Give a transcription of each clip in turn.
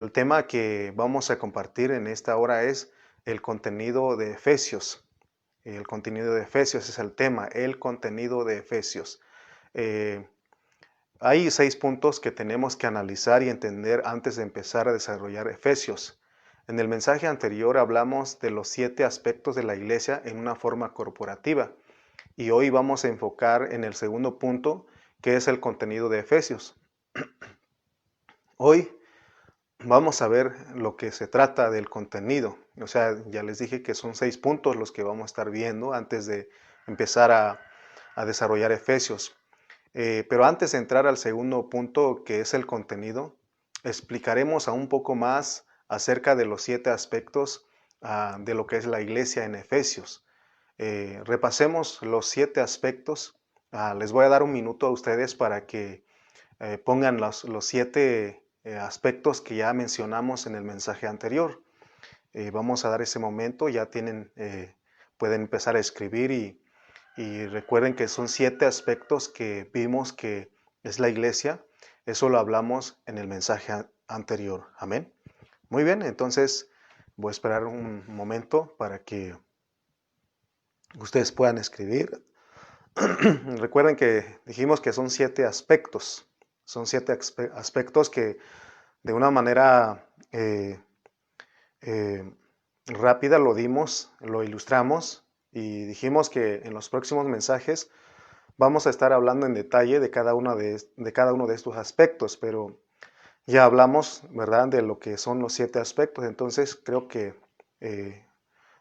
El tema que vamos a compartir en esta hora es el contenido de Efesios. El contenido de Efesios es el tema, el contenido de Efesios. Eh, Hay 6 puntos que tenemos que analizar y entender antes de empezar a desarrollar Efesios. En el mensaje anterior hablamos de los 7 aspectos de la iglesia en una forma corporativa y hoy vamos a enfocar en el segundo punto, que es el contenido de Efesios. Hoy vamos a ver lo que se trata del contenido. O sea, ya les dije que son 6 puntos los que vamos a estar viendo antes de empezar a desarrollar Efesios. Pero antes de entrar al segundo punto, que es el contenido, explicaremos aún un poco más acerca de los 7 aspectos de lo que es la iglesia en Efesios. Repasemos los 7 aspectos. Les voy a dar un minuto a ustedes para que pongan los 7 aspectos que ya mencionamos en el mensaje anterior. Vamos a dar ese momento, ya pueden empezar a escribir y recuerden que son 7 aspectos que vimos que es la iglesia. Eso lo hablamos en el mensaje anterior. Amén. Muy bien, entonces voy a esperar un momento para que ustedes puedan escribir. Recuerden que dijimos que son 7 aspectos. Son 7 aspectos que de una manera eh, rápida lo dimos, lo ilustramos y dijimos que en los próximos mensajes vamos a estar hablando en detalle de cada uno de estos aspectos, pero ya hablamos, ¿verdad?, de lo que son los 7 aspectos. Entonces creo que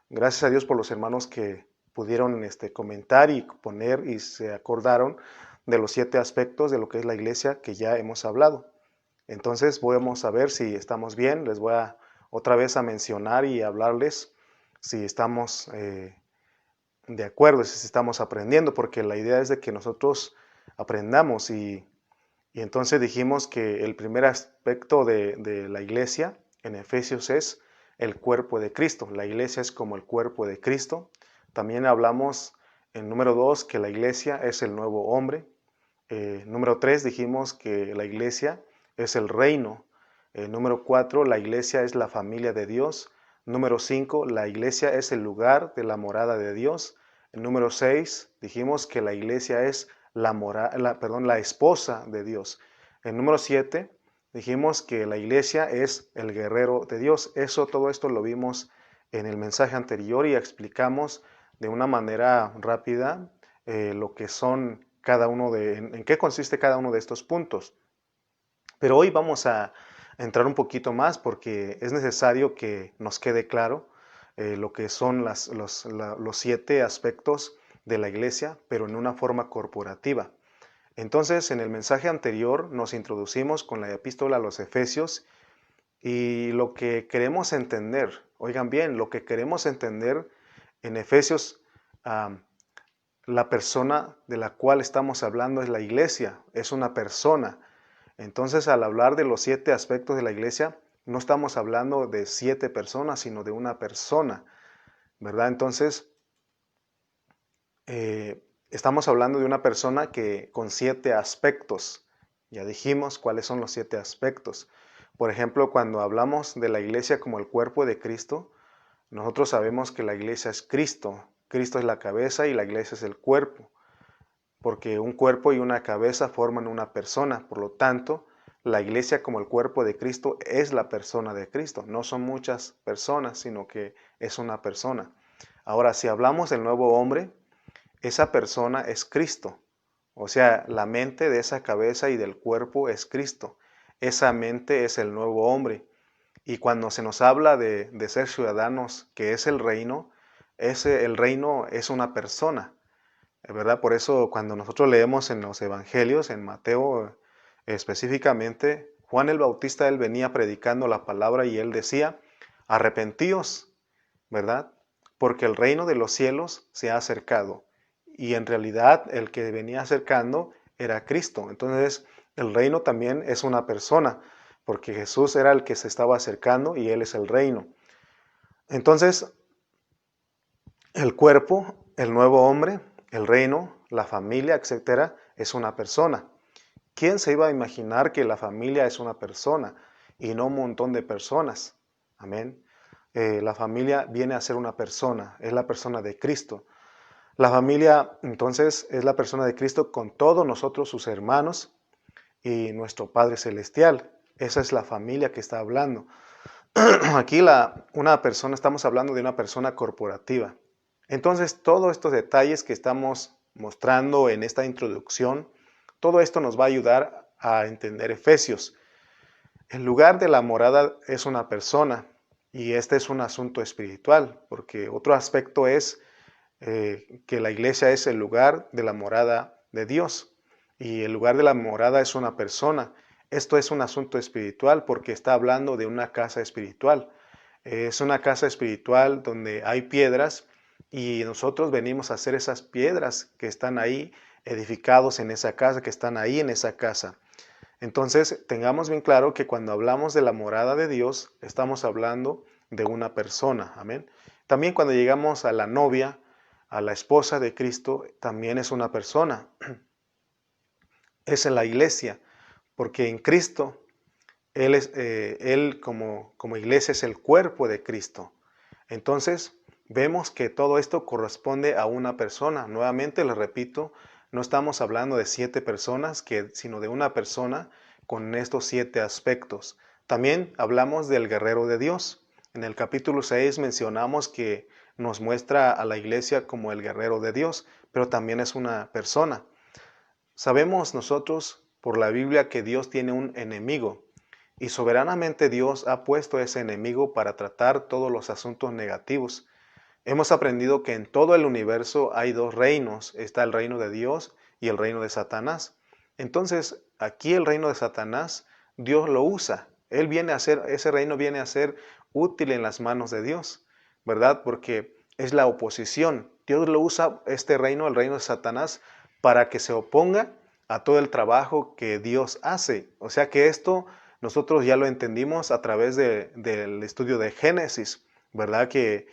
gracias a Dios por los hermanos que pudieron comentar y poner y se acordaron de los 7 aspectos de lo que es la iglesia que ya hemos hablado. Entonces vamos a ver si estamos bien. Les voy a otra vez a mencionar y hablarles si estamos de acuerdo, si estamos aprendiendo, porque la idea es de que nosotros aprendamos y entonces dijimos que el primer aspecto de la iglesia en Efesios es el cuerpo de Cristo. La iglesia es como el cuerpo de Cristo. También hablamos en número 2 que la iglesia es el nuevo hombre. Número 3 dijimos que la iglesia es el reino. Número 4, la iglesia es la familia de Dios. Número 5, la iglesia es el lugar de la morada de Dios. Número 6, dijimos que la iglesia es la esposa de Dios. En número 7, dijimos que la iglesia es el guerrero de Dios. Todo esto lo vimos en el mensaje anterior y explicamos de una manera rápida lo que son en qué consiste cada uno de estos puntos. Pero hoy vamos a entrar un poquito más porque es necesario que nos quede claro lo que son los 7 aspectos de la iglesia, pero en una forma corporativa. Entonces, en el mensaje anterior nos introducimos con la epístola a los Efesios y lo que queremos entender, oigan bien, lo que queremos entender en Efesios, la persona de la cual estamos hablando es la iglesia, es una persona. Entonces, al hablar de los 7 aspectos de la iglesia, no estamos hablando de 7 personas, sino de una persona, ¿verdad? Entonces, estamos hablando de una persona que con 7 aspectos. Ya dijimos cuáles son los 7 aspectos. Por ejemplo, cuando hablamos de la iglesia como el cuerpo de Cristo, nosotros sabemos que la iglesia es Cristo. Cristo es la cabeza y la iglesia es el cuerpo, porque un cuerpo y una cabeza forman una persona. Por lo tanto, la iglesia como el cuerpo de Cristo es la persona de Cristo. No son muchas personas, sino que es una persona. Ahora, si hablamos del nuevo hombre, esa persona es Cristo. O sea, la mente de esa cabeza y del cuerpo es Cristo. Esa mente es el nuevo hombre. Y cuando se nos habla de ser ciudadanos, que es el reino es una persona, ¿verdad? Por eso cuando nosotros leemos en los evangelios, en Mateo específicamente, Juan el Bautista, él venía predicando la palabra y él decía, arrepentíos, ¿verdad? Porque el reino de los cielos se ha acercado. Y en realidad el que venía acercando era Cristo. Entonces el reino también es una persona, porque Jesús era el que se estaba acercando y Él es el reino. Entonces el cuerpo, el nuevo hombre, el reino, la familia, etcétera, es una persona. ¿Quién se iba a imaginar que la familia es una persona? y no un montón de personas. Amén. La familia viene a ser una persona, es la persona de Cristo. La familia entonces es la persona de Cristo con todos nosotros, sus hermanos y nuestro Padre Celestial. Esa es la familia que está hablando. Aquí una persona, estamos hablando de una persona corporativa. Entonces, todos estos detalles que estamos mostrando en esta introducción, todo esto nos va a ayudar a entender Efesios. El lugar de la morada es una persona y este es un asunto espiritual, porque otro aspecto es que la iglesia es el lugar de la morada de Dios y el lugar de la morada es una persona. Esto es un asunto espiritual porque está hablando de una casa espiritual. Es una casa espiritual donde hay piedras y nosotros venimos a hacer esas piedras que están ahí edificados en esa casa, que están ahí en esa casa. Entonces, tengamos bien claro que cuando hablamos de la morada de Dios, estamos hablando de una persona. Amén. También cuando llegamos a la novia, a la esposa de Cristo, también es una persona. Es en la iglesia, porque en Cristo, Él como iglesia es el cuerpo de Cristo. Entonces, vemos que todo esto corresponde a una persona. Nuevamente, les repito, no estamos hablando de 7 personas, sino de una persona con estos 7 aspectos. También hablamos del guerrero de Dios. En el capítulo 6 mencionamos que nos muestra a la iglesia como el guerrero de Dios, pero también es una persona. Sabemos nosotros por la Biblia que Dios tiene un enemigo y soberanamente Dios ha puesto ese enemigo para tratar todos los asuntos negativos. Hemos aprendido que en todo el universo hay 2 reinos, está el reino de Dios y el reino de Satanás. Entonces, aquí el reino de Satanás, Dios lo usa. Ese reino viene a ser útil en las manos de Dios, ¿verdad? Porque es la oposición. Dios lo usa, este reino, el reino de Satanás, para que se oponga a todo el trabajo que Dios hace. O sea que esto nosotros ya lo entendimos a través del estudio de Génesis, ¿verdad? Que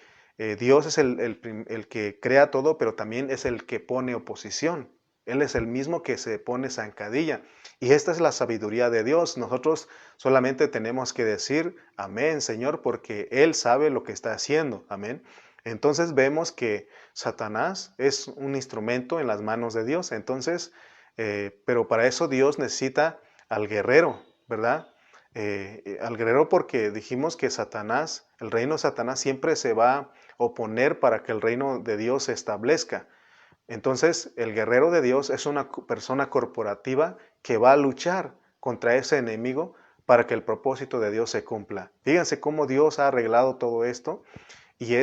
Dios es el que crea todo, pero también es el que pone oposición. Él es el mismo que se pone zancadilla. Y esta es la sabiduría de Dios. Nosotros solamente tenemos que decir, amén, Señor, porque Él sabe lo que está haciendo. Amén. Entonces vemos que Satanás es un instrumento en las manos de Dios. Entonces, pero para eso Dios necesita al guerrero, ¿verdad? Al guerrero porque dijimos que Satanás, el reino de Satanás siempre se va a oponer para que el reino de Dios se establezca. Entonces, el guerrero de Dios es una persona corporativa que va a luchar contra ese enemigo para que el propósito de Dios se cumpla. Fíjense cómo Dios ha arreglado todo esto y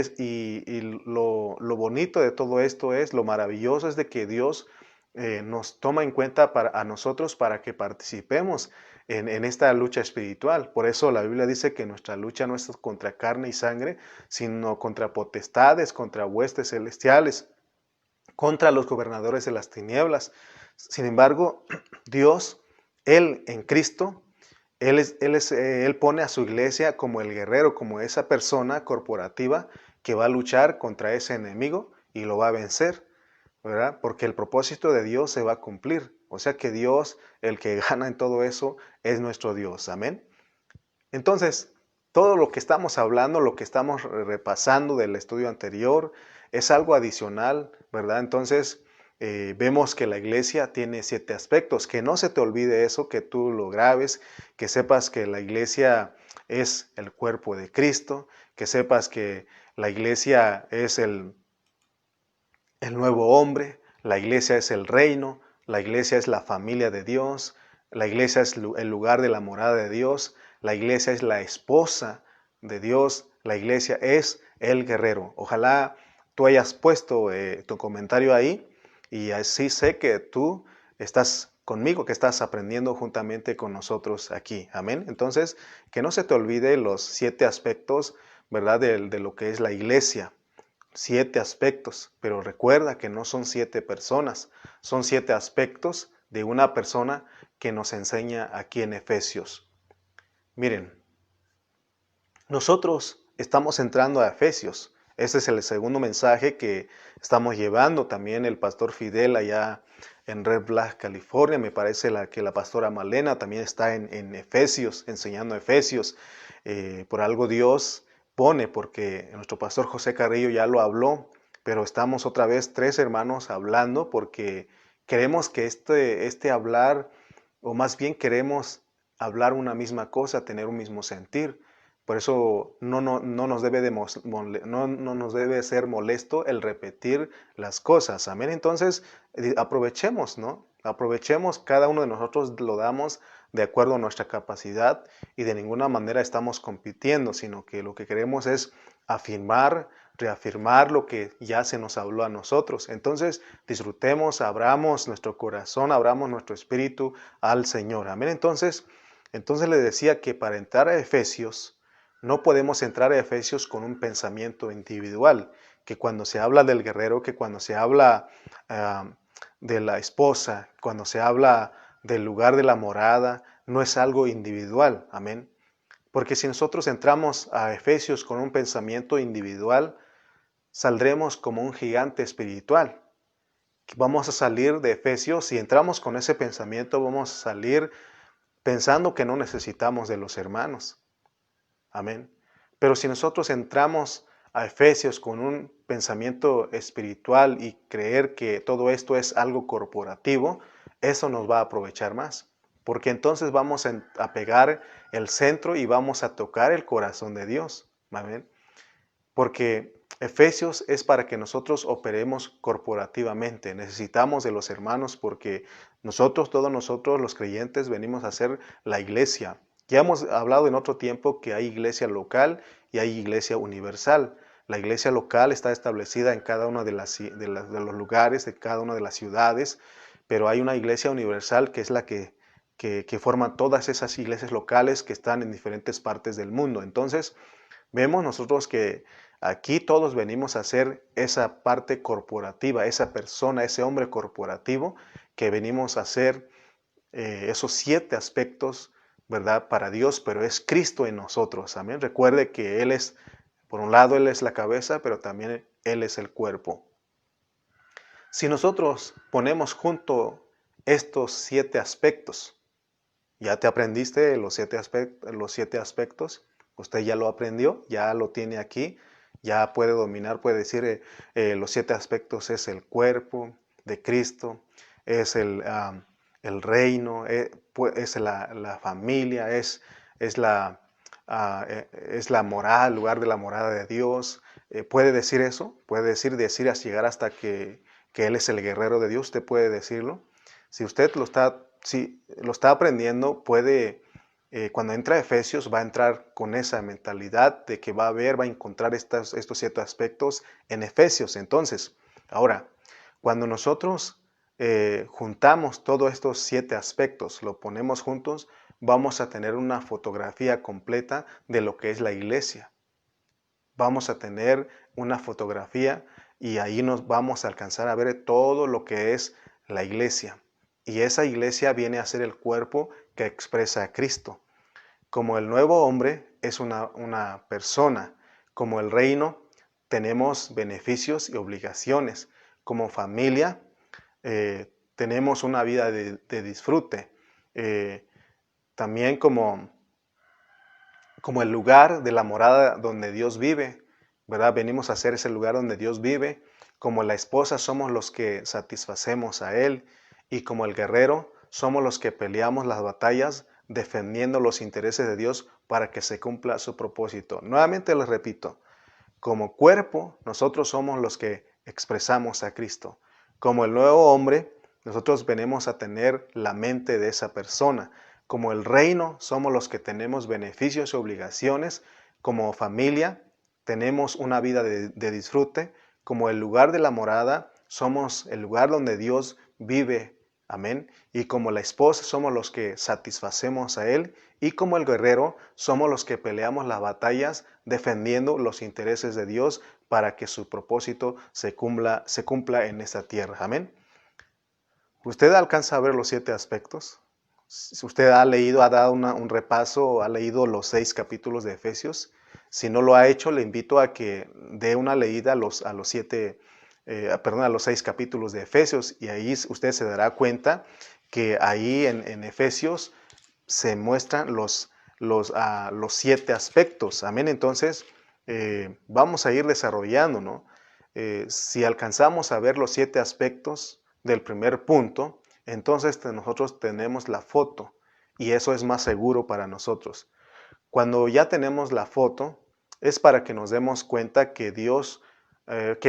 lo bonito de todo esto es, lo maravilloso es de que Dios nos toma en cuenta a nosotros para que participemos en esta lucha espiritual. Por eso la Biblia dice que nuestra lucha no es contra carne y sangre, sino contra potestades, contra huestes celestiales, contra los gobernadores de las tinieblas. Sin embargo, Dios, Él en Cristo, Él pone a su iglesia como el guerrero, como esa persona corporativa que va a luchar contra ese enemigo y lo va a vencer, ¿verdad? Porque el propósito de Dios se va a cumplir. O sea que Dios, el que gana en todo eso, es nuestro Dios. Amén. Entonces, todo lo que estamos hablando, lo que estamos repasando del estudio anterior, es algo adicional, ¿verdad? Entonces, vemos que la iglesia tiene 7 aspectos. Que no se te olvide eso, que tú lo grabes, que sepas que la iglesia es el cuerpo de Cristo, que sepas que la iglesia es el nuevo hombre, la iglesia es el reino, la iglesia es la familia de Dios, la iglesia es el lugar de la morada de Dios, la iglesia es la esposa de Dios, la iglesia es el guerrero. Ojalá tú hayas puesto tu comentario ahí y así sé que tú estás conmigo, que estás aprendiendo juntamente con nosotros aquí. Amén. Entonces, que no se te olvide los 7 aspectos, ¿verdad? De lo que es la iglesia. 7 aspectos, pero recuerda que no son 7 personas, son 7 aspectos de una persona que nos enseña aquí en Efesios. Miren, nosotros estamos entrando a Efesios. Este es el segundo mensaje que estamos llevando. También el pastor Fidel allá en Red Bluff, California. Me parece que la pastora Malena también está en Efesios, enseñando Efesios. Por algo Dios pone, porque nuestro pastor José Carrillo ya lo habló, pero estamos otra vez tres hermanos hablando porque queremos que este hablar, o más bien queremos hablar una misma cosa, tener un mismo sentir. Por eso no nos debe no nos debe ser molesto el repetir las cosas. Amén. Entonces, aprovechemos, ¿no? Aprovechemos, cada uno de nosotros lo damos de acuerdo a nuestra capacidad y de ninguna manera estamos compitiendo, sino que lo que queremos es afirmar, reafirmar lo que ya se nos habló a nosotros. Entonces, disfrutemos, abramos nuestro corazón, abramos nuestro espíritu al Señor. Amén. Entonces le decía que para entrar a Efesios, no podemos entrar a Efesios con un pensamiento individual, que cuando se habla del guerrero, que cuando se habla de la esposa, cuando se habla del lugar de la morada, no es algo individual, amén. Porque si nosotros entramos a Efesios con un pensamiento individual, saldremos como un gigante espiritual. Vamos a salir de Efesios, si entramos con ese pensamiento, vamos a salir pensando que no necesitamos de los hermanos. Amén. Pero si nosotros entramos a Efesios con un pensamiento espiritual y creer que todo esto es algo corporativo, eso nos va a aprovechar más. Porque entonces vamos a pegar el centro y vamos a tocar el corazón de Dios. Amén. Porque Efesios es para que nosotros operemos corporativamente. Necesitamos de los hermanos porque todos nosotros los creyentes venimos a ser la iglesia. Ya hemos hablado en otro tiempo que hay iglesia local y hay iglesia universal. La iglesia local está establecida en cada uno de los lugares, de cada una de las ciudades, pero hay una iglesia universal que es la que forma todas esas iglesias locales que están en diferentes partes del mundo. Entonces, vemos nosotros que aquí todos venimos a ser esa parte corporativa, esa persona, ese hombre corporativo que venimos a ser esos 7 aspectos, ¿verdad? Para Dios, pero es Cristo en nosotros. Amén. Recuerde que Él es, por un lado, Él es la cabeza, pero también Él es el cuerpo. Si nosotros ponemos junto estos 7 aspectos, ¿ya te aprendiste los 7 aspectos? Usted ya lo aprendió, ya lo tiene aquí, ya puede dominar, puede decir los 7 aspectos es el cuerpo de Cristo, es el reino, es la familia, es la moral, el lugar de la morada de Dios. ¿Puede decir eso? ¿Puede decir hasta llegar hasta que Él es el guerrero de Dios? ¿Usted puede decirlo? Si usted si lo está aprendiendo, cuando entra a Efesios, va a entrar con esa mentalidad de que va a encontrar estos 7 aspectos en Efesios. Entonces, ahora, cuando nosotros juntamos todos estos 7 aspectos, lo ponemos juntos, vamos a tener una fotografía completa de lo que es la iglesia. Vamos a tener una fotografía y ahí nos vamos a alcanzar a ver todo lo que es la iglesia. Y esa iglesia viene a ser el cuerpo que expresa a Cristo. Como el nuevo hombre es una persona, como el reino tenemos beneficios y obligaciones. Como familia tenemos una vida de disfrute. También como el lugar de la morada donde Dios vive, ¿verdad? Venimos a ser ese lugar donde Dios vive. Como la esposa somos los que satisfacemos a Él y como el guerrero somos los que peleamos las batallas defendiendo los intereses de Dios para que se cumpla su propósito. Nuevamente les repito, como cuerpo nosotros somos los que expresamos a Cristo. Como el nuevo hombre, nosotros venimos a tener la mente de esa persona. Como el reino, somos los que tenemos beneficios y obligaciones. Como familia, tenemos una vida de disfrute. Como el lugar de la morada, somos el lugar donde Dios vive. Amén. Y como la esposa, somos los que satisfacemos a Él. Y como el guerrero, somos los que peleamos las batallas defendiendo los intereses de Dios para que su propósito se cumpla en esta tierra. Amén. ¿Usted alcanza a ver los 7 aspectos? Si usted ha leído, ha dado un repaso, ha leído los 6 capítulos de Efesios. Si no lo ha hecho, le invito a que dé una leída a los 6 capítulos de Efesios, y ahí usted se dará cuenta que ahí en Efesios se muestran los 7 aspectos. Amén. Entonces, vamos a ir desarrollando, ¿no? Si alcanzamos a ver los 7 aspectos del primer punto, entonces nosotros tenemos la foto, y eso es más seguro para nosotros. Cuando ya tenemos la foto, es para que nos demos cuenta que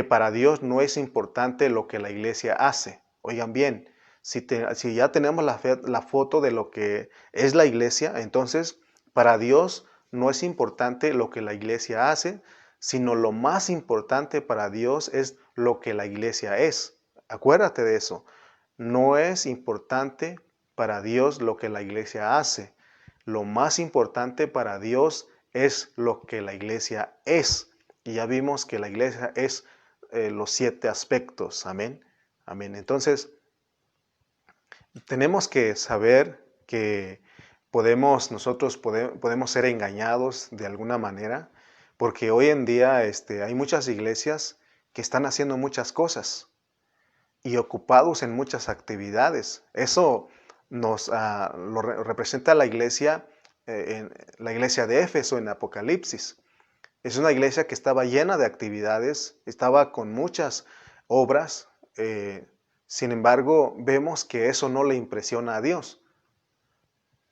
para Dios no es importante lo que la iglesia hace. Oigan bien, si ya tenemos la foto de lo que es la iglesia, entonces para Dios no es importante lo que la iglesia hace, sino lo más importante para Dios es lo que la iglesia es. Acuérdate de eso. No es importante para Dios lo que la iglesia hace. Lo más importante para Dios es lo que la iglesia es. Y ya vimos que la iglesia es los 7 aspectos. Amén. Amén. Entonces, tenemos que saber que nosotros podemos ser engañados de alguna manera, porque hoy en día hay muchas iglesias que están haciendo muchas cosas y ocupados en muchas actividades. Eso representa la iglesia de Éfeso en Apocalipsis. Es una iglesia que estaba llena de actividades, estaba con muchas obras. Sin embargo, vemos que eso no le impresiona a Dios.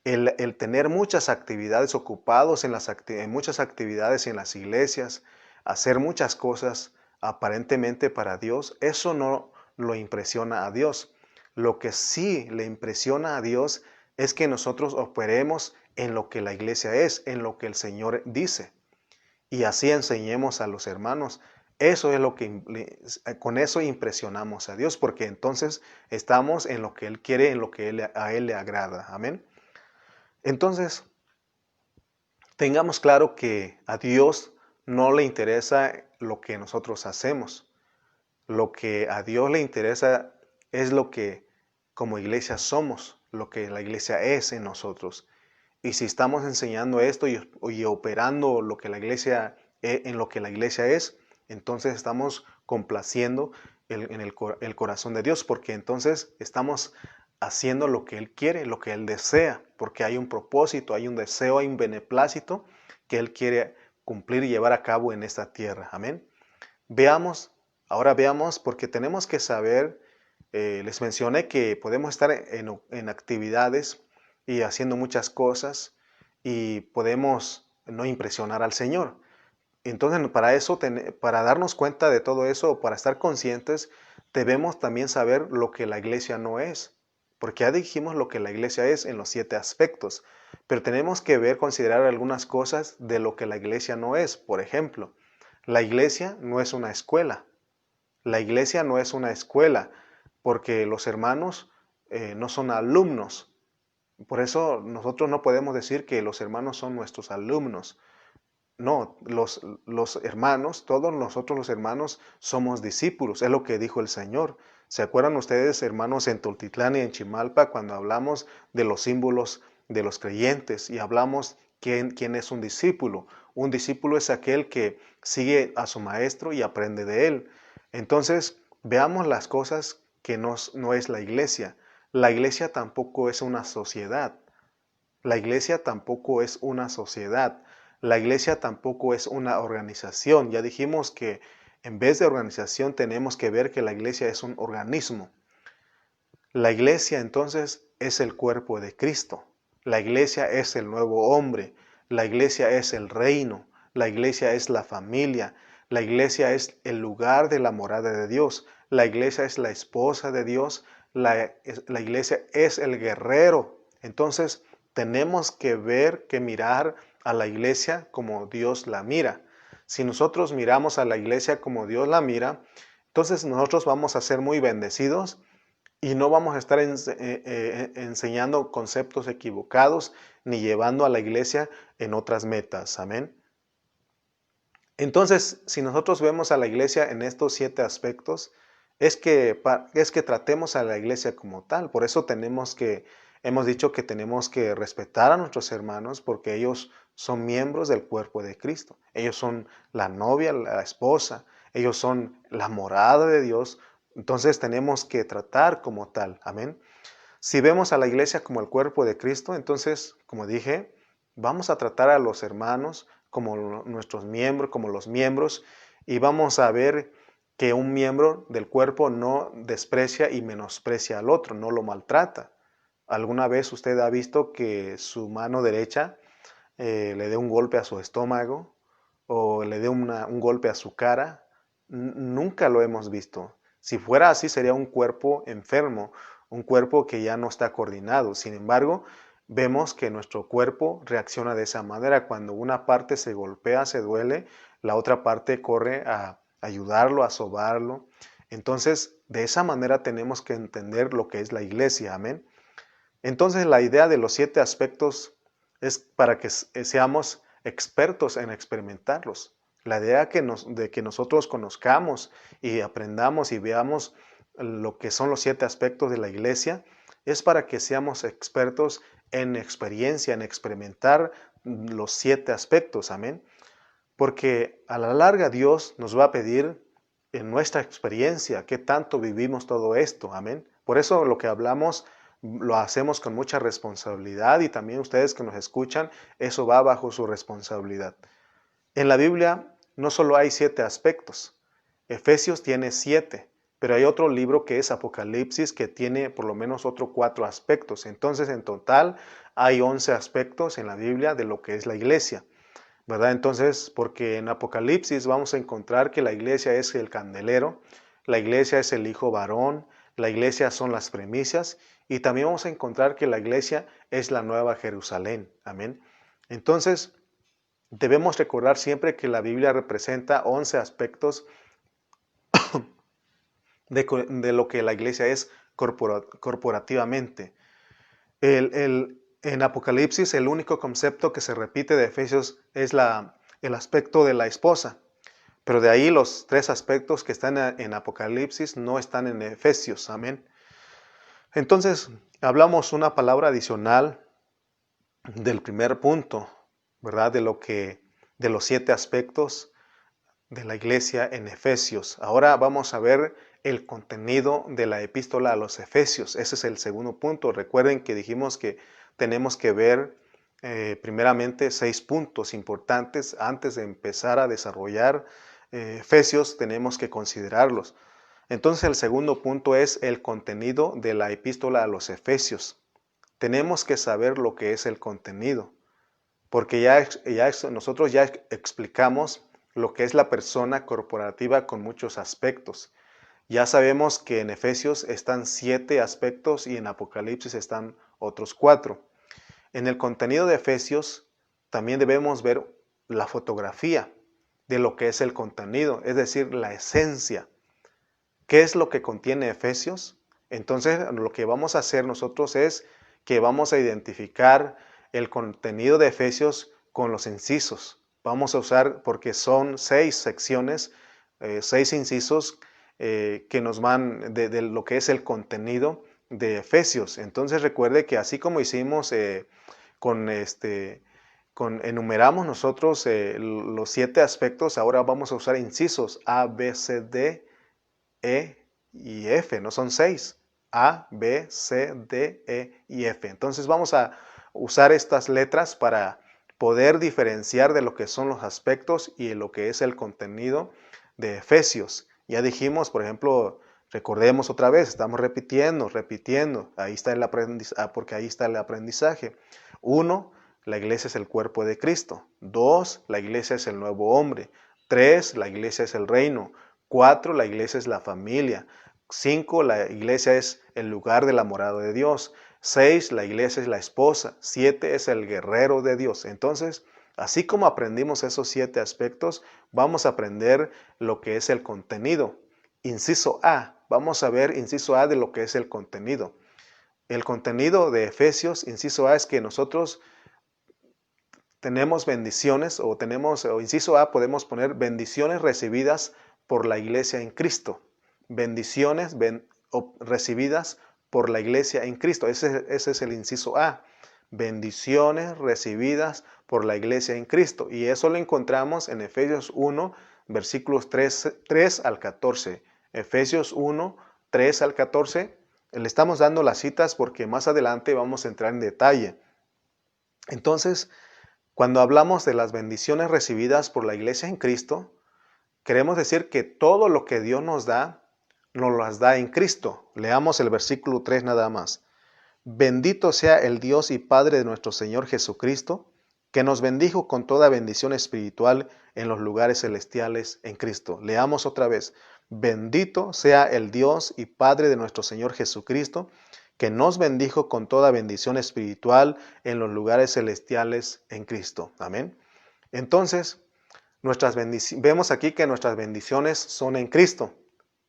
El tener muchas actividades, ocupados en muchas actividades en las iglesias, hacer muchas cosas aparentemente para Dios, eso no lo impresiona a Dios. Lo que sí le impresiona a Dios es que nosotros operemos en lo que la iglesia es, en lo que el Señor dice, y así enseñemos a los hermanos. Eso es lo que con eso impresionamos a Dios, porque entonces estamos en lo que Él quiere, en lo que a Él le agrada. Amén. Entonces, tengamos claro que a Dios no le interesa lo que nosotros hacemos. Lo que a Dios le interesa es lo que como iglesia somos, lo que la iglesia es en nosotros. Y si estamos enseñando esto y operando lo que en lo que la iglesia es, entonces estamos complaciendo el corazón de Dios, porque entonces estamos haciendo lo que Él quiere, lo que Él desea, porque hay un propósito, hay un deseo, hay un beneplácito que Él quiere cumplir y llevar a cabo en esta tierra. Amén. Ahora veamos, porque tenemos que saber, les mencioné que podemos estar en actividades y haciendo muchas cosas y podemos no impresionar al Señor. Entonces, para darnos cuenta de todo eso, para estar conscientes, debemos también saber lo que la iglesia no es. Porque ya dijimos lo que la iglesia es en los 7 aspectos, pero tenemos que considerar algunas cosas de lo que la iglesia no es. Por ejemplo, la iglesia no es una escuela. La iglesia no es una escuela porque los hermanos no son alumnos. Por eso nosotros no podemos decir que los hermanos son nuestros alumnos. No, los hermanos, todos nosotros los hermanos somos discípulos, es lo que dijo el Señor. ¿Se acuerdan ustedes, hermanos, en Tultitlán y en Chimalpa, cuando hablamos de los símbolos de los creyentes y hablamos quién es un discípulo? Un discípulo es aquel que sigue a su maestro y aprende de él. Entonces, veamos las cosas que no es la iglesia. La iglesia tampoco es una sociedad. La iglesia tampoco es una sociedad. La iglesia tampoco es una organización. Ya dijimos que en vez de organización tenemos que ver que la iglesia es un organismo. La iglesia entonces es el cuerpo de Cristo. La iglesia es el nuevo hombre. La iglesia es el reino. La iglesia es la familia. La iglesia es el lugar de la morada de Dios. La iglesia es la esposa de Dios. La iglesia es el guerrero. Entonces tenemos que mirar a la iglesia como Dios la mira. Si nosotros miramos a la iglesia como Dios la mira, entonces nosotros vamos a ser muy bendecidos y no vamos a estar enseñando conceptos equivocados ni llevando a la iglesia en otras metas. Amén. Entonces, si nosotros vemos a la iglesia en estos 7 aspectos, es que tratemos a la iglesia como tal. Por eso tenemos que hemos dicho que tenemos que respetar a nuestros hermanos porque ellos son miembros del cuerpo de Cristo. Ellos son la novia, la esposa, ellos son la morada de Dios. Entonces tenemos que tratar como tal. Amén. Si vemos a la iglesia como el cuerpo de Cristo, entonces, como dije, vamos a tratar a los hermanos como nuestros miembros, como los miembros, y vamos a ver que un miembro del cuerpo no desprecia y menosprecia al otro, no lo maltrata. ¿Alguna vez usted ha visto que su mano derecha le dé un golpe a su estómago o le dé un golpe a su cara? Nunca lo hemos visto. Si fuera así, sería un cuerpo enfermo, un cuerpo que ya no está coordinado. Sin embargo, vemos que nuestro cuerpo reacciona de esa manera. Cuando una parte se golpea, se duele, la otra parte corre a ayudarlo, a sobarlo. Entonces, de esa manera tenemos que entender lo que es la iglesia. Amén. Entonces, la idea de los 7 aspectos es para que seamos expertos en experimentarlos. La idea de que nosotros conozcamos y aprendamos y veamos lo que son los 7 aspectos de la iglesia es para que seamos expertos en experiencia, en experimentar los 7 aspectos. Amén. Porque a la larga Dios nos va a pedir en nuestra experiencia qué tanto vivimos todo esto. Amén. Por eso lo que hablamos lo hacemos con mucha responsabilidad y también ustedes que nos escuchan, eso va bajo su responsabilidad. En la Biblia no solo hay 7 aspectos. Efesios tiene 7, pero hay otro libro que es Apocalipsis que tiene por lo menos otros 4 aspectos. Entonces en total hay 11 aspectos en la Biblia de lo que es la iglesia. ¿Verdad? Entonces, porque en Apocalipsis vamos a encontrar que la iglesia es el candelero, la iglesia es el hijo varón, la iglesia son las primicias y también vamos a encontrar que la iglesia es la nueva Jerusalén. Amén. Entonces, debemos recordar siempre que la Biblia representa 11 aspectos de lo que la iglesia es corporativamente. En Apocalipsis, el único concepto que se repite de Efesios es el aspecto de la esposa. Pero de ahí los 3 aspectos que están en Apocalipsis no están en Efesios. Amén. Entonces, hablamos una palabra adicional del primer punto, ¿verdad? De los 7 aspectos de la iglesia en Efesios. Ahora vamos a ver el contenido de la epístola a los Efesios. Ese es el segundo punto. Recuerden que dijimos que tenemos que ver primeramente 6 puntos importantes antes de empezar a desarrollar Efesios. Tenemos que considerarlos. Entonces el segundo punto es el contenido de la epístola a los Efesios. Tenemos que saber lo que es el contenido, porque nosotros ya explicamos lo que es la persona corporativa con muchos aspectos. Ya sabemos que en Efesios están 7 aspectos y en Apocalipsis están otros 4. En el contenido de Efesios también debemos ver la fotografía de lo que es el contenido, es decir, la esencia. ¿Qué es lo que contiene Efesios? Entonces, lo que vamos a hacer nosotros es que vamos a identificar el contenido de Efesios con los incisos. Vamos a usar, porque son 6 secciones, 6 incisos que nos van de lo que es el contenido de Efesios. Entonces recuerde que así como hicimos enumeramos nosotros los 7 aspectos, ahora vamos a usar incisos A, B, C, D, E y F, no son 6. A, B, C, D, E y F. Entonces vamos a usar estas letras para poder diferenciar de lo que son los aspectos y lo que es el contenido de Efesios. Ya dijimos, por ejemplo, recordemos otra vez, estamos repitiendo, ahí está el aprendizaje, porque ahí está el aprendizaje. 1, la iglesia es el cuerpo de Cristo. 2, la iglesia es el nuevo hombre. 3, la iglesia es el reino. 4, la iglesia es la familia. 5, la iglesia es el lugar de la morada de Dios. 6, la iglesia es la esposa. 7, es el guerrero de Dios. Entonces, así como aprendimos esos 7 aspectos, vamos a aprender lo que es el contenido. Inciso A, vamos a ver inciso A de lo que es el contenido. El contenido de Efesios, inciso A, es que nosotros tenemos bendiciones o inciso A, podemos poner bendiciones recibidas por la iglesia en Cristo. Bendiciones recibidas por la iglesia en Cristo. Ese es el inciso A. Bendiciones recibidas por la iglesia en Cristo. Y eso lo encontramos en Efesios 1, versículos 3 al 14. Efesios 1, 3 al 14. Le estamos dando las citas porque más adelante vamos a entrar en detalle. Entonces, cuando hablamos de las bendiciones recibidas por la iglesia en Cristo, queremos decir que todo lo que Dios nos las da en Cristo. Leamos el versículo 3 nada más. Bendito sea el Dios y Padre de nuestro Señor Jesucristo, que nos bendijo con toda bendición espiritual en los lugares celestiales en Cristo. Leamos otra vez. Bendito sea el Dios y Padre de nuestro Señor Jesucristo, que nos bendijo con toda bendición espiritual en los lugares celestiales en Cristo. Amén. Entonces, vemos aquí que nuestras bendiciones son en Cristo.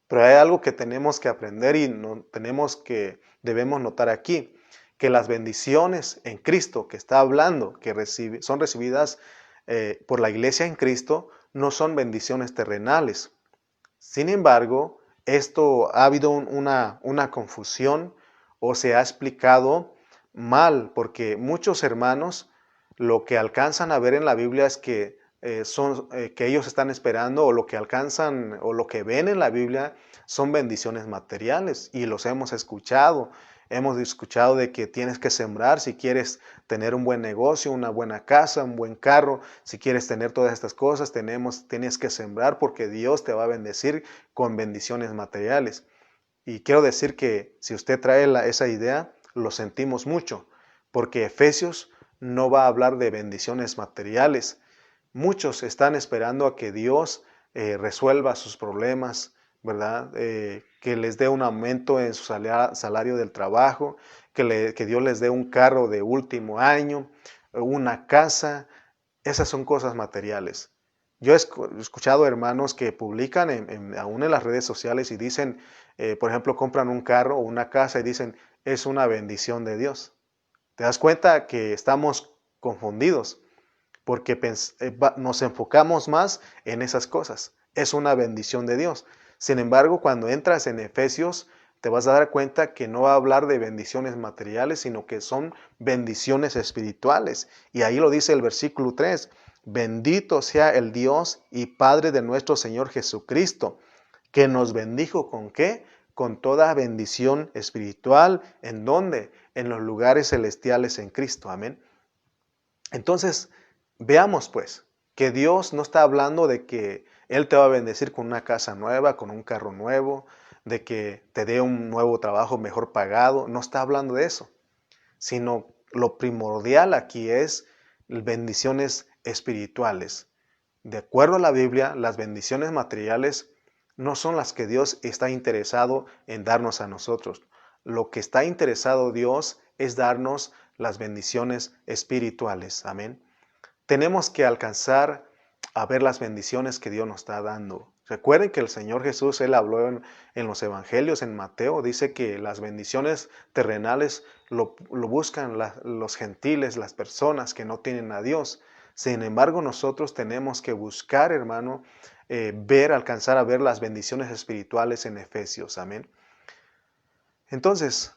Pero hay algo que tenemos que aprender y debemos notar aquí, que las bendiciones en Cristo que está hablando, que son recibidas por la iglesia en Cristo, no son bendiciones terrenales. Sin embargo, esto ha habido una confusión o se ha explicado mal, porque muchos hermanos lo que alcanzan a ver en la Biblia es que que ellos están esperando, o lo que alcanzan o lo que ven en la Biblia son bendiciones materiales, y los hemos escuchado. Hemos escuchado de que tienes que sembrar si quieres tener un buen negocio, una buena casa, un buen carro. Si quieres tener todas estas cosas, tienes que sembrar porque Dios te va a bendecir con bendiciones materiales. Y quiero decir que si usted trae esa idea, lo sentimos mucho, porque Efesios no va a hablar de bendiciones materiales. Muchos están esperando a que Dios resuelva sus problemas, ¿verdad? Que les dé un aumento en su salario del trabajo, que Dios les dé un carro de último año, una casa. Esas son cosas materiales. Yo he escuchado hermanos que publican aún en las redes sociales y dicen, por ejemplo, compran un carro o una casa y dicen, es una bendición de Dios. ¿Te das cuenta que estamos confundidos? Porque nos enfocamos más en esas cosas. Es una bendición de Dios. Sin embargo, cuando entras en Efesios, te vas a dar cuenta que no va a hablar de bendiciones materiales, sino que son bendiciones espirituales. Y ahí lo dice el versículo 3. Bendito sea el Dios y Padre de nuestro Señor Jesucristo, que nos bendijo ¿con qué? Con toda bendición espiritual. ¿En dónde? En los lugares celestiales en Cristo. Amén. Entonces, veamos pues que Dios no está hablando de que Él te va a bendecir con una casa nueva, con un carro nuevo, de que te dé un nuevo trabajo mejor pagado. No está hablando de eso, sino lo primordial aquí es bendiciones espirituales. De acuerdo a la Biblia, las bendiciones materiales no son las que Dios está interesado en darnos a nosotros. Lo que está interesado Dios es darnos las bendiciones espirituales. Amén. Tenemos que alcanzar a ver las bendiciones que Dios nos está dando. Recuerden que el Señor Jesús, Él habló en los evangelios, en Mateo, dice que las bendiciones terrenales lo buscan los gentiles, las personas que no tienen a Dios. Sin embargo, nosotros tenemos que buscar, hermano, alcanzar a ver las bendiciones espirituales en Efesios. Amén. Entonces,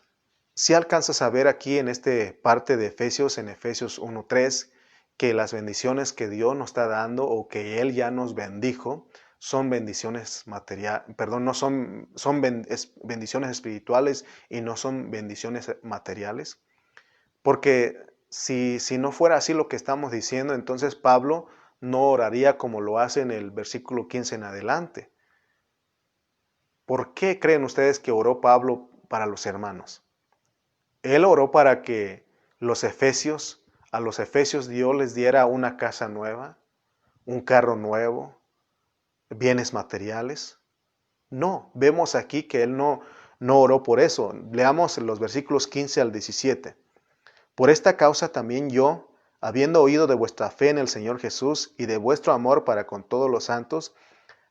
si alcanzas a ver aquí en esta parte de Efesios, en Efesios 1:3, que las bendiciones que Dios nos está dando o que Él ya nos bendijo son bendiciones materiales, perdón, no son bendiciones espirituales y no son bendiciones materiales. Porque si no fuera así lo que estamos diciendo, entonces Pablo no oraría como lo hace en el versículo 15 en adelante. ¿Por qué creen ustedes que oró Pablo para los hermanos? Él oró para que a los efesios Dios les diera una casa nueva, un carro nuevo, bienes materiales. No, vemos aquí que él no oró por eso. Leamos los versículos 15 al 17. Por esta causa también yo, habiendo oído de vuestra fe en el Señor Jesús y de vuestro amor para con todos los santos,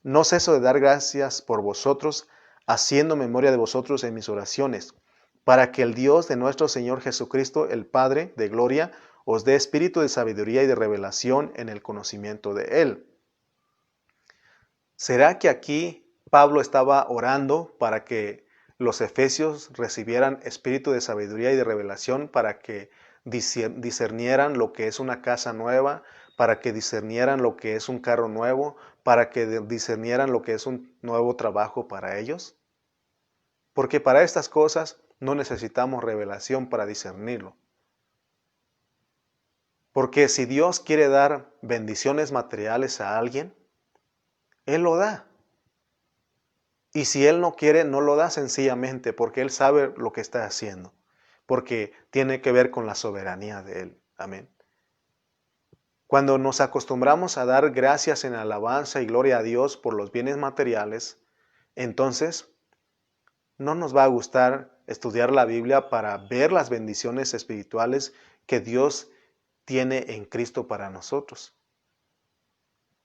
no ceso de dar gracias por vosotros, haciendo memoria de vosotros en mis oraciones, para que el Dios de nuestro Señor Jesucristo, el Padre de gloria, os dé espíritu de sabiduría y de revelación en el conocimiento de Él. ¿Será que aquí Pablo estaba orando para que los efesios recibieran espíritu de sabiduría y de revelación para que discernieran lo que es una casa nueva, para que discernieran lo que es un carro nuevo, para que discernieran lo que es un nuevo trabajo para ellos. Porque para estas cosas no necesitamos revelación para discernirlo. Porque si Dios quiere dar bendiciones materiales a alguien, Él lo da. Y si Él no quiere, no lo da sencillamente porque Él sabe lo que está haciendo. Porque tiene que ver con la soberanía de Él. Amén. Cuando nos acostumbramos a dar gracias en alabanza y gloria a Dios por los bienes materiales, entonces no nos va a gustar estudiar la Biblia para ver las bendiciones espirituales que Dios tiene en Cristo para nosotros.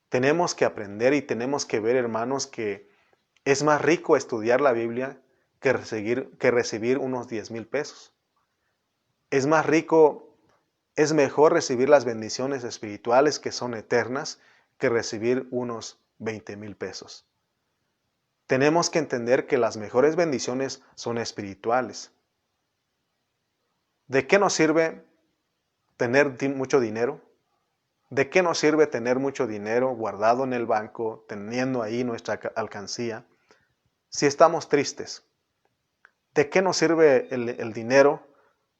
Tenemos que aprender y tenemos que ver, hermanos, que es más rico estudiar la Biblia que recibir unos 10,000 pesos. Es más rico, es mejor recibir las bendiciones espirituales que son eternas que recibir unos 20,000 pesos. Tenemos que entender que las mejores bendiciones son espirituales. ¿De qué nos sirve tener mucho dinero? ¿De qué nos sirve tener mucho dinero guardado en el banco, teniendo ahí nuestra alcancía, si estamos tristes? ¿De qué nos sirve el dinero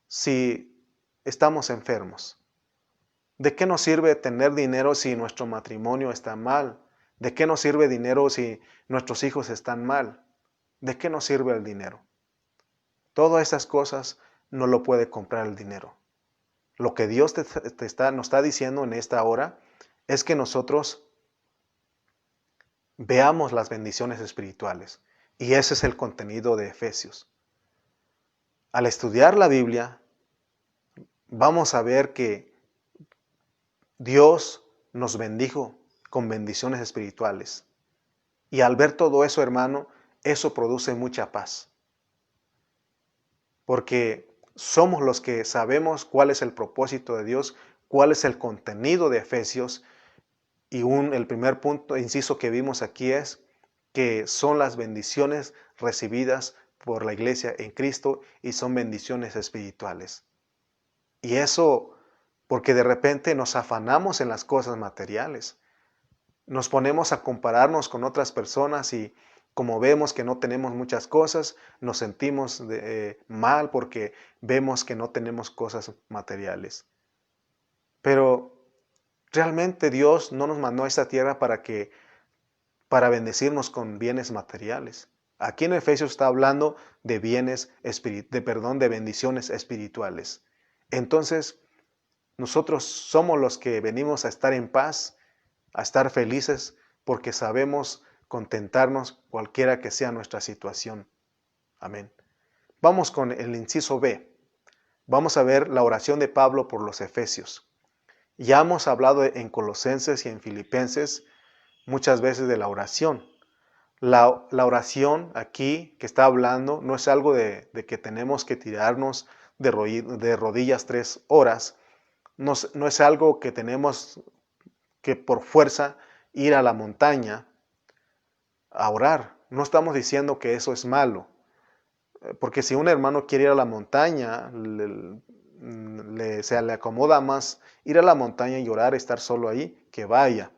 si estamos enfermos? ¿De qué nos sirve tener dinero si nuestro matrimonio está mal? ¿De qué nos sirve dinero si nuestros hijos están mal? ¿De qué nos sirve el dinero? Todas esas cosas no lo puede comprar el dinero. Lo que Dios nos está diciendo en esta hora es que nosotros veamos las bendiciones espirituales. Y ese es el contenido de Efesios. Al estudiar la Biblia, vamos a ver que Dios nos bendijo con bendiciones espirituales. Y al ver todo eso, hermano, eso produce mucha paz. Porque somos los que sabemos cuál es el propósito de Dios, cuál es el contenido de Efesios. Y el primer punto, inciso que vimos aquí es que son las bendiciones recibidas por la iglesia en Cristo y son bendiciones espirituales. Y eso porque de repente nos afanamos en las cosas materiales. Nos ponemos a compararnos con otras personas y como vemos que no tenemos muchas cosas, nos sentimos mal porque vemos que no tenemos cosas materiales. Pero realmente Dios no nos mandó a esta tierra para bendecirnos con bienes materiales. Aquí en Efesios está hablando de de bendiciones espirituales. Entonces, nosotros somos los que venimos a estar en paz, a estar felices, porque sabemos contentarnos cualquiera que sea nuestra situación. Amén. Vamos con el inciso B. Vamos a ver la oración de Pablo por los Efesios. Ya hemos hablado en Colosenses y en Filipenses muchas veces de la oración. La oración aquí que está hablando no es algo de que tenemos que tirarnos de rodillas 3 horas. No es algo que tenemos que por fuerza ir a la montaña a orar. No estamos diciendo que eso es malo. Porque si un hermano quiere ir a la montaña, se le acomoda más ir a la montaña y orar, estar solo ahí, que vaya.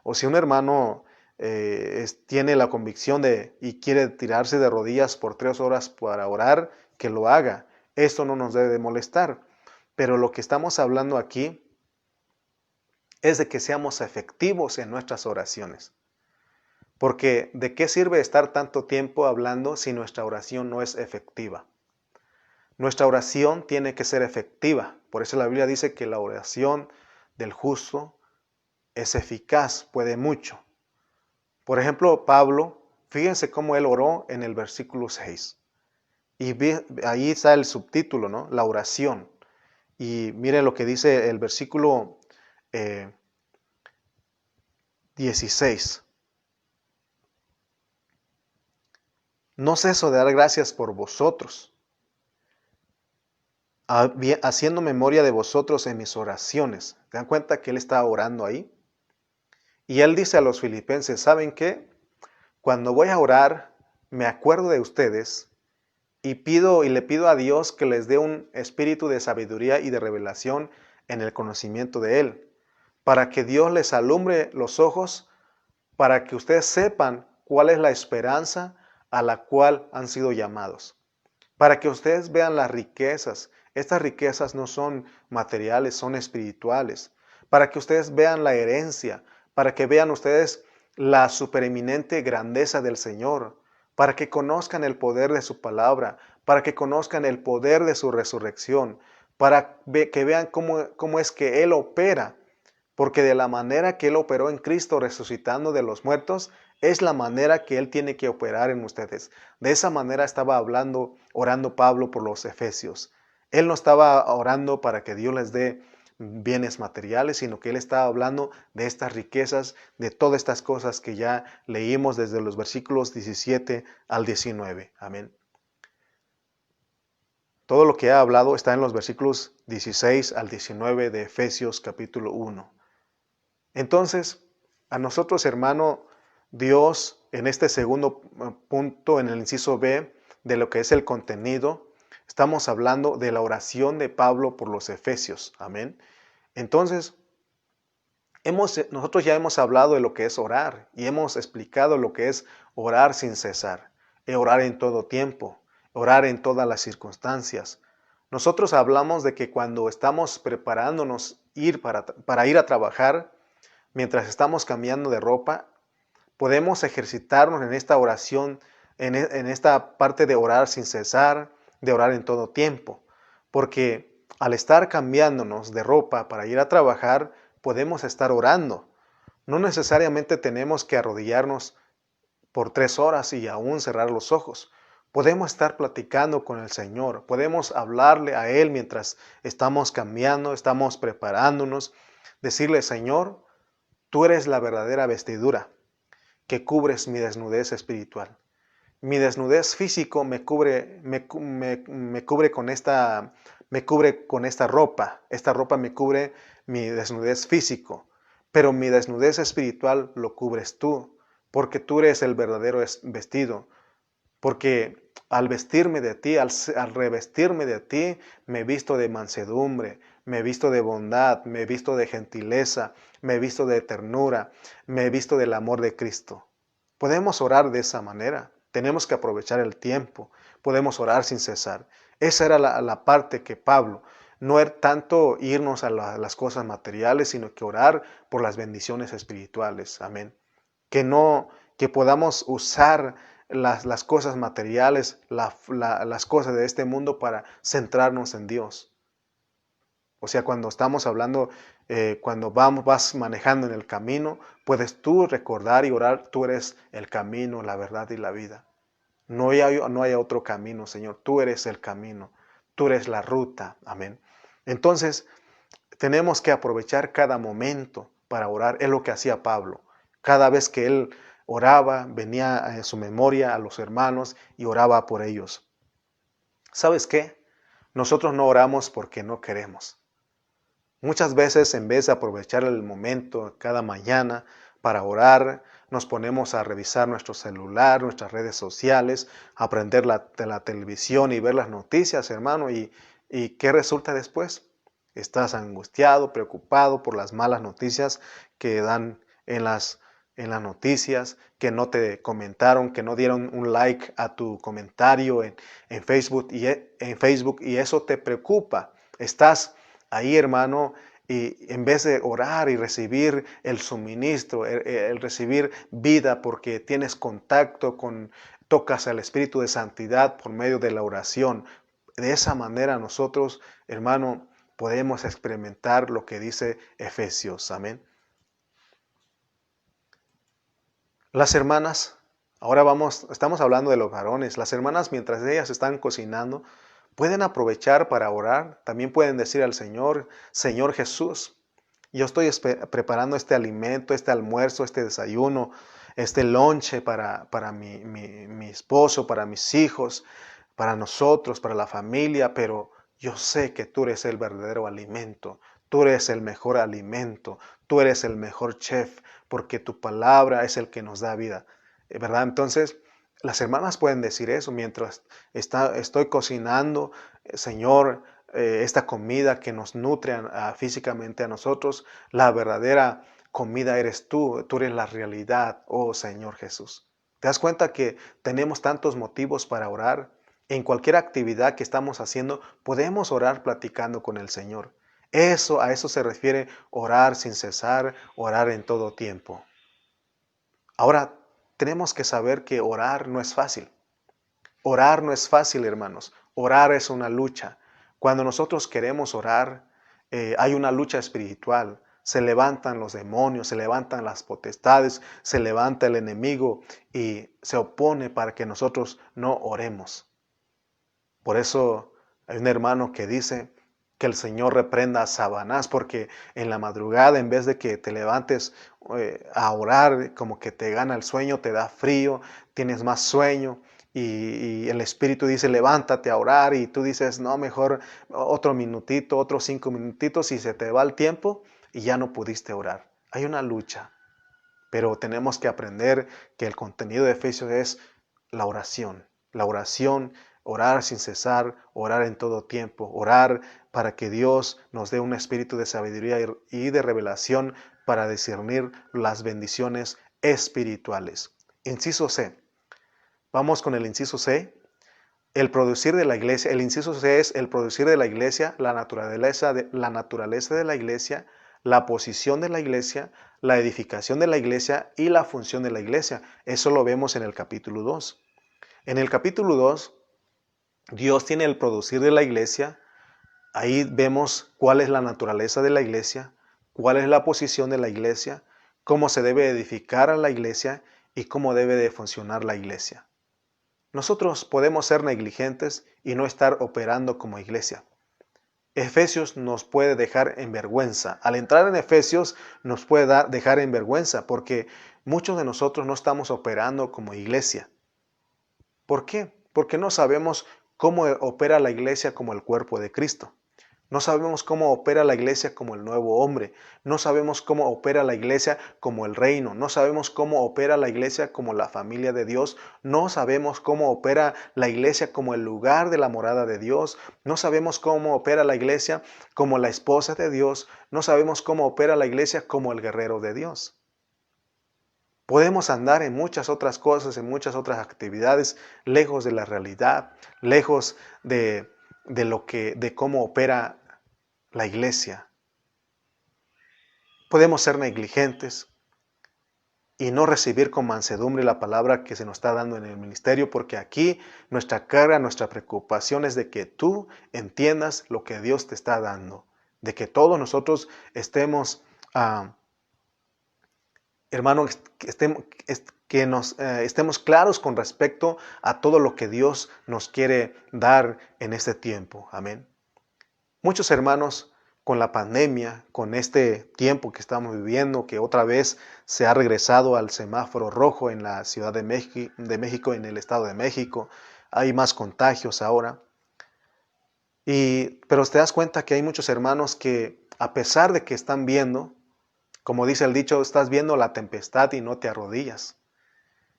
O si un hermano tiene la convicción y quiere tirarse de rodillas por 3 horas para orar, que lo haga. Esto no nos debe de molestar. Pero lo que estamos hablando aquí es de que seamos efectivos en nuestras oraciones. Porque ¿de qué sirve estar tanto tiempo hablando si nuestra oración no es efectiva? Nuestra oración tiene que ser efectiva. Por eso la Biblia dice que la oración del justo es eficaz, puede mucho. Por ejemplo, Pablo, fíjense cómo él oró en el versículo 6. Y ahí está el subtítulo, ¿no? La oración. Y miren lo que dice el versículo 16. No ceso de dar gracias por vosotros, haciendo memoria de vosotros en mis oraciones. ¿Se dan cuenta que él está orando ahí? Y él dice a los filipenses, ¿saben qué? Cuando voy a orar, me acuerdo de ustedes y le pido a Dios que les dé un espíritu de sabiduría y de revelación en el conocimiento de Él, para que Dios les alumbre los ojos, para que ustedes sepan cuál es la esperanza a la cual han sido llamados, para que ustedes vean las riquezas. Estas riquezas no son materiales, son espirituales, para que ustedes vean la herencia, para que vean ustedes la supereminente grandeza del Señor, para que conozcan el poder de su palabra, para que conozcan el poder de su resurrección, para que vean cómo es que Él opera, porque de la manera que Él operó en Cristo resucitando de los muertos, es la manera que Él tiene que operar en ustedes. De esa manera estaba orando Pablo por los efesios. Él no estaba orando para que Dios les dé bienes materiales, sino que Él estaba hablando de estas riquezas, de todas estas cosas que ya leímos desde los versículos 17 al 19. Amén. Todo lo que ha hablado está en los versículos 16 al 19 de Efesios capítulo 1. Entonces, a nosotros, hermano, Dios, en este segundo punto, en el inciso B, de lo que es el contenido, estamos hablando de la oración de Pablo por los efesios. Amén. Entonces, nosotros ya hemos hablado de lo que es orar y hemos explicado lo que es orar sin cesar, orar en todo tiempo, orar en todas las circunstancias. Nosotros hablamos de que cuando estamos preparándonos para ir a trabajar, mientras estamos cambiando de ropa, podemos ejercitarnos en esta oración, en esta parte de orar sin cesar, de orar en todo tiempo. Porque al estar cambiándonos de ropa para ir a trabajar, podemos estar orando. No necesariamente tenemos que arrodillarnos por 3 horas y aún cerrar los ojos. Podemos estar platicando con el Señor, podemos hablarle a Él mientras estamos cambiando, estamos preparándonos, decirle: Señor, tú eres la verdadera vestidura que cubres mi desnudez espiritual. Mi desnudez físico me cubre con esta ropa. Esta ropa me cubre mi desnudez físico, pero mi desnudez espiritual lo cubres tú, porque tú eres el verdadero vestido. Porque al vestirme de ti, al revestirme de ti, me he visto de mansedumbre, me he visto de bondad, me he visto de gentileza, me he visto de ternura, me he visto del amor de Cristo. Podemos orar de esa manera. Tenemos que aprovechar el tiempo. Podemos orar sin cesar. Esa era la parte que Pablo, no era tanto irnos a las cosas materiales, sino que orar por las bendiciones espirituales. Amén. Que podamos usar las cosas materiales, las cosas de este mundo para centrarnos en Dios. O sea, cuando estamos hablando, cuando vas manejando en el camino, puedes tú recordar y orar: tú eres el camino, la verdad y la vida. No hay otro camino, Señor. Tú eres el camino. Tú eres la ruta. Amén. Entonces, tenemos que aprovechar cada momento para orar. Es lo que hacía Pablo. Cada vez que él oraba, venía en su memoria a los hermanos y oraba por ellos. ¿Sabes qué? Nosotros no oramos porque no queremos. Muchas veces, en vez de aprovechar el momento cada mañana para orar, nos ponemos a revisar nuestro celular, nuestras redes sociales, a prender la televisión y ver las noticias, hermano. ¿Y qué resulta después? Estás angustiado, preocupado por las malas noticias que dan en las noticias, que no te comentaron, que no dieron un like a tu comentario en Facebook, y eso te preocupa. Estás ahí, hermano, y en vez de orar y recibir el suministro, el recibir vida, porque tienes contacto tocas al Espíritu de Santidad por medio de la oración. De esa manera nosotros, hermano, podemos experimentar lo que dice Efesios. Amén. Las hermanas, estamos hablando de los varones. Las hermanas, mientras ellas están cocinando, pueden aprovechar para orar. También pueden decir al Señor: Señor Jesús, yo estoy preparando este alimento, este almuerzo, este desayuno, este lonche para mi esposo, para mis hijos, para nosotros, para la familia, pero yo sé que tú eres el verdadero alimento. Tú eres el mejor alimento. Tú eres el mejor chef, porque tu palabra es el que nos da vida. ¿Verdad? Entonces, Las hermanas pueden decir eso mientras estoy cocinando, Señor, esta comida que nos nutre físicamente a nosotros. La verdadera comida eres tú eres la realidad, oh Señor Jesús. ¿Te das cuenta que tenemos tantos motivos para orar? En cualquier actividad que estamos haciendo, podemos orar platicando con el Señor. A eso se refiere orar sin cesar, orar en todo tiempo. Ahora, tenemos que saber que orar no es fácil. Orar no es fácil, hermanos. Orar es una lucha. Cuando nosotros queremos orar, hay una lucha espiritual. Se levantan los demonios, se levantan las potestades, se levanta el enemigo y se opone para que nosotros no oremos. Por eso hay un hermano que dice que el Señor reprenda a Satanás, porque en la madrugada, en vez de que te levantes a orar, como que te gana el sueño, te da frío, tienes más sueño, y el Espíritu dice, levántate a orar, y tú dices, no, mejor otro minutito, otros 5 minutitos, y se te va el tiempo, y ya no pudiste orar. Hay una lucha, pero tenemos que aprender que el contenido de Efesios es la oración. La oración, orar sin cesar, orar en todo tiempo, orar para que Dios nos dé un espíritu de sabiduría y de revelación para discernir las bendiciones espirituales. Inciso C. Vamos con el inciso C. El producir de la iglesia. El inciso C es el producir de la iglesia, la naturaleza de la iglesia, la posición de la iglesia, la edificación de la iglesia y la función de la iglesia. Eso lo vemos en el capítulo 2. En el capítulo 2, Dios tiene el producir de la iglesia. Ahí vemos cuál es la naturaleza de la iglesia, cuál es la posición de la iglesia, cómo se debe edificar a la iglesia y cómo debe de funcionar la iglesia. Nosotros podemos ser negligentes y no estar operando como iglesia. Efesios nos puede dejar en vergüenza. Al entrar en Efesios nos puede dejar en vergüenza porque muchos de nosotros no estamos operando como iglesia. ¿Por qué? Porque no sabemos cómo opera la iglesia como el cuerpo de Cristo. No sabemos cómo opera la iglesia como el nuevo hombre. No sabemos cómo opera la iglesia como el reino. No sabemos cómo opera la iglesia como la familia de Dios. No sabemos cómo opera la iglesia como el lugar de la morada de Dios. No sabemos cómo opera la iglesia como la esposa de Dios. No sabemos cómo opera la iglesia como el guerrero de Dios. Podemos andar en muchas otras cosas, en muchas otras actividades, lejos de la realidad, lejos de cómo opera la iglesia. Podemos ser negligentes y no recibir con mansedumbre la palabra que se nos está dando en el ministerio, porque aquí nuestra carga, nuestra preocupación es de que tú entiendas lo que Dios te está dando, de que todos nosotros estemos, hermanos, estemos claros con respecto a todo lo que Dios nos quiere dar en este tiempo. Amén. Muchos hermanos, con la pandemia, con este tiempo que estamos viviendo, que otra vez se ha regresado al semáforo rojo en la Ciudad de México, en el Estado de México, hay más contagios ahora. Pero te das cuenta que hay muchos hermanos que, a pesar de que están viendo, como dice el dicho, estás viendo la tempestad y no te arrodillas.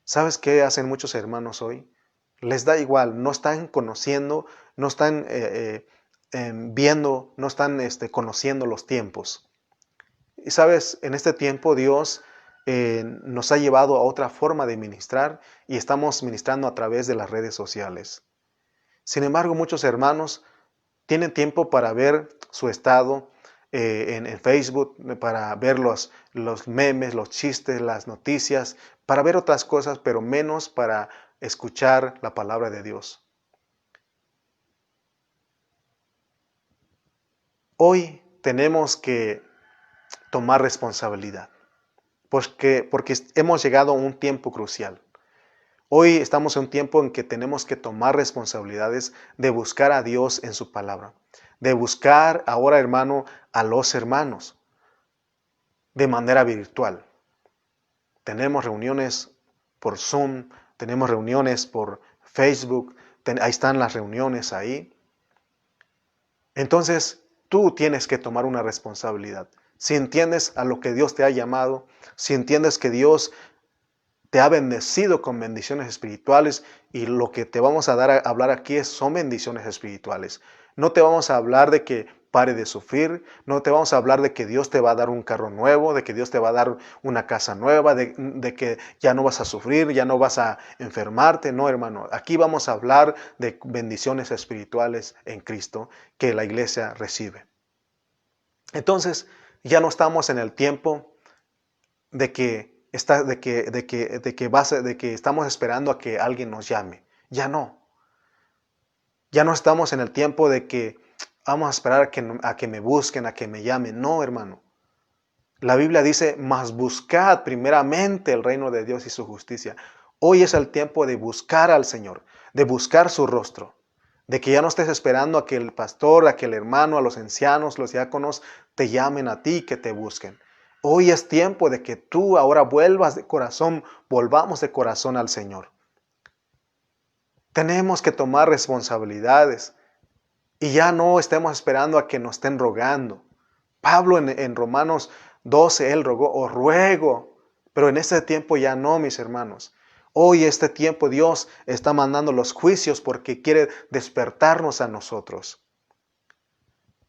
¿Sabes qué hacen muchos hermanos hoy? Les da igual, no están conociendo, no están viendo, no están conociendo los tiempos. Y sabes, en este tiempo Dios nos ha llevado a otra forma de ministrar y estamos ministrando a través de las redes sociales. Sin embargo, muchos hermanos tienen tiempo para ver su estado en Facebook, para ver los memes, los chistes, las noticias, para ver otras cosas, pero menos para escuchar la palabra de Dios. Hoy tenemos que tomar responsabilidad, porque hemos llegado a un tiempo crucial. Hoy estamos en un tiempo en que tenemos que tomar responsabilidades de buscar a Dios en su palabra, de buscar ahora, hermano, a los hermanos de manera virtual. Tenemos reuniones por Zoom, tenemos reuniones por Facebook, ahí están las reuniones ahí. Entonces, tú tienes que tomar una responsabilidad. Si entiendes a lo que Dios te ha llamado, si entiendes que Dios te ha bendecido con bendiciones espirituales y lo que te vamos a dar a hablar aquí son bendiciones espirituales. No te vamos a hablar de que pare de sufrir, no te vamos a hablar de que Dios te va a dar un carro nuevo, de que Dios te va a dar una casa nueva, de que ya no vas a sufrir, ya no vas a enfermarte. No, hermano, aquí vamos a hablar de bendiciones espirituales en Cristo que la iglesia recibe. Entonces, ya no estamos en el tiempo de que estamos esperando a que alguien nos llame. Ya no. Ya no estamos en el tiempo de que vamos a esperar a que me busquen, a que me llamen. No, hermano. La Biblia dice, mas buscad primeramente el reino de Dios y su justicia. Hoy es el tiempo de buscar al Señor, de buscar su rostro, de que ya no estés esperando a que el pastor, a que el hermano, a los ancianos, los diáconos te llamen a ti, que te busquen. Hoy es tiempo de que tú ahora volvamos de corazón al Señor. Tenemos que tomar responsabilidades y ya no estemos esperando a que nos estén rogando. Pablo en Romanos 12, él rogó, os ruego, pero en este tiempo ya no, mis hermanos. Hoy este tiempo Dios está mandando los juicios porque quiere despertarnos a nosotros.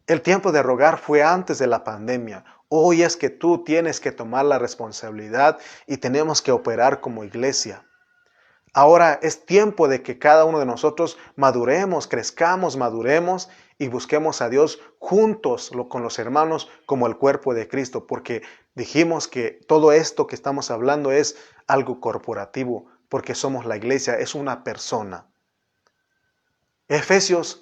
El tiempo de rogar fue antes de la pandemia. Hoy es que tú tienes que tomar la responsabilidad y tenemos que operar como iglesia. Ahora es tiempo de que cada uno de nosotros maduremos, crezcamos, maduremos y busquemos a Dios juntos con los hermanos como el cuerpo de Cristo, porque dijimos que todo esto que estamos hablando es algo corporativo, porque somos la iglesia, es una persona. Efesios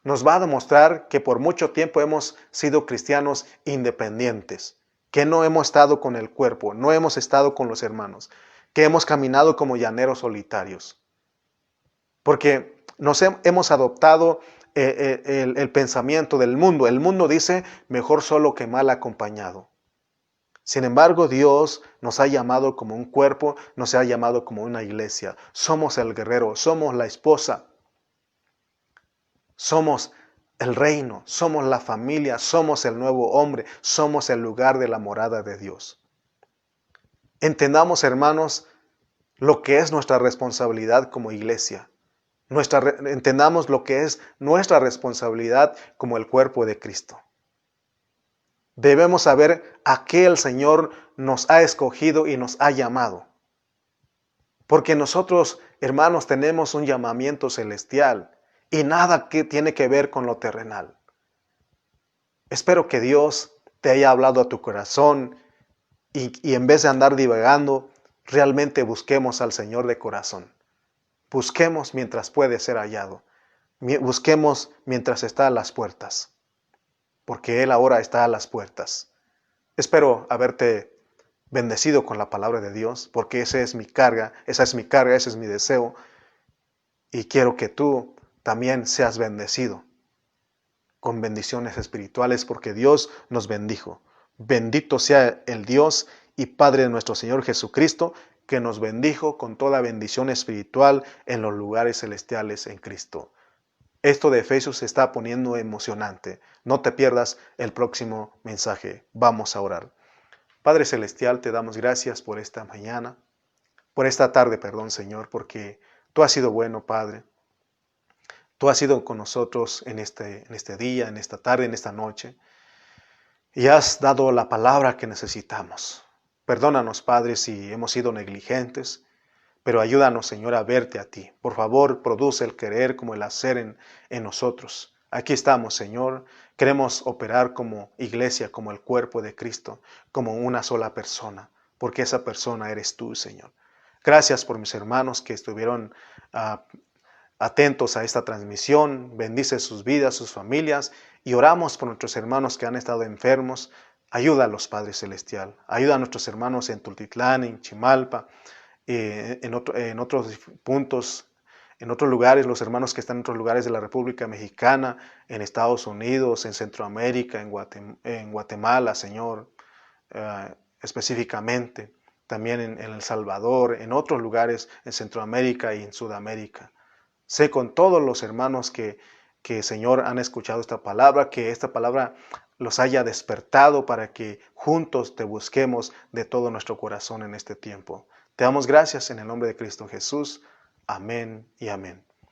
nos va a demostrar que por mucho tiempo hemos sido cristianos independientes, que no hemos estado con el cuerpo, no hemos estado con los hermanos, que hemos caminado como llaneros solitarios. Porque hemos adoptado el pensamiento del mundo. El mundo dice, mejor solo que mal acompañado. Sin embargo, Dios nos ha llamado como un cuerpo, nos ha llamado como una iglesia. Somos el guerrero, somos la esposa. Somos el reino, somos la familia, somos el nuevo hombre, somos el lugar de la morada de Dios. Entendamos, hermanos, lo que es nuestra responsabilidad como iglesia. Entendamos lo que es nuestra responsabilidad como el cuerpo de Cristo. Debemos saber a qué el Señor nos ha escogido y nos ha llamado. Porque nosotros, hermanos, tenemos un llamamiento celestial y nada que tiene que ver con lo terrenal. Espero que Dios te haya hablado a tu corazón y en vez de andar divagando, realmente busquemos al Señor de corazón. Busquemos mientras puede ser hallado. Busquemos mientras está a las puertas. Porque Él ahora está a las puertas. Espero haberte bendecido con la palabra de Dios, porque esa es mi carga, ese es mi deseo. Y quiero que tú también seas bendecido con bendiciones espirituales, porque Dios nos bendijo. Bendito sea el Dios y Padre de nuestro Señor Jesucristo, que nos bendijo con toda bendición espiritual en los lugares celestiales en Cristo. Esto de Efesios se está poniendo emocionante. No te pierdas el próximo mensaje. Vamos a orar. Padre Celestial, te damos gracias por esta mañana, por esta tarde, perdón, Señor, porque tú has sido bueno, Padre. Tú has sido con nosotros en este día, en esta tarde, en esta noche, y has dado la palabra que necesitamos. Perdónanos, Padre, si hemos sido negligentes, pero ayúdanos, Señor, a verte a ti. Por favor, produce el querer como el hacer en nosotros. Aquí estamos, Señor. Queremos operar como iglesia, como el cuerpo de Cristo, como una sola persona, porque esa persona eres tú, Señor. Gracias por mis hermanos que estuvieron atentos a esta transmisión. Bendice sus vidas, sus familias, y oramos por nuestros hermanos que han estado enfermos. Ayúdalos, Padre Celestial. Ayuda a nuestros hermanos en Tultitlán, en Chimalpa, en otros puntos, en otros lugares, los hermanos que están en otros lugares de la República Mexicana, en Estados Unidos, en Centroamérica, en Guatemala, Señor, específicamente, también en El Salvador, en otros lugares en Centroamérica y en Sudamérica. Sé con todos los hermanos que Señor, han escuchado esta palabra, que esta palabra los haya despertado para que juntos te busquemos de todo nuestro corazón en este tiempo. Te damos gracias en el nombre de Cristo Jesús. Amén y amén.